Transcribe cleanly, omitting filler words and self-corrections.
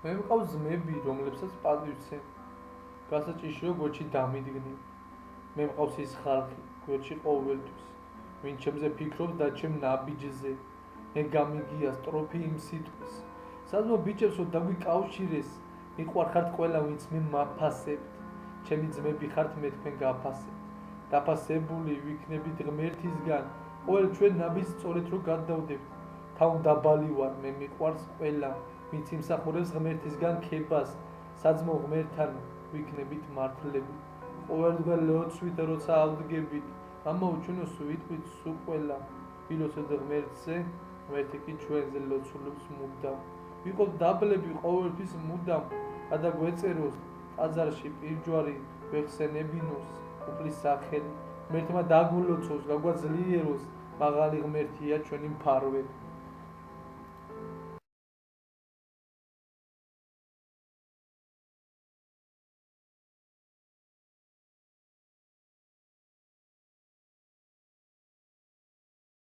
მე მყავს ძმები, რომლებსაც პატივცემ. გასაჭიშოა გვერდში დამიდგნენ. მე მყავს ის ხალხი, გვერდში ყოველთვის, ვინ ჩემზე ფიქრობს და ჩემ ნაბიჯზე. მე გამიგია სტროფი იმ სიტყვის. სადმო ბიჭებსო დაგვიკავშირეს, მიყვარხართ ყველა, ვინც მე მაფასებთ. ჩემი ძმები ხართ, მე თქვენ გაფასებთ. დაფასებული ვიქნებით ღმერთისგან, ყოველ ჩვენ ნაბიჯს სწორედ რო გადავდებთ. თავ დაბალი ვარ, მე მიყვარს ყველა, ვინც იმსახურებს ღმერთისგან ქებას, საძმო ღმერთთან ვიქნებით მართლები. ყოველდღე ლოცვით როცა ავდგებით, ამოუჩვენოს ვიტყვით სულ ყველა, ვილოცოთ ღმერთზე, ღმერთი კი ჩვენზე ლოცულობს მუდამ. ვიყოთ დაბლები ყოველთვის მუდამ, გადაგვეწეროს ტაძარში პირჯვარი ვეხსენებინოს, უფლის სახელი, ღმერთმა დაგვლოცოს, გაგვაძლიეროს, მაღალი ღმერთია ჩვენი მფარველი.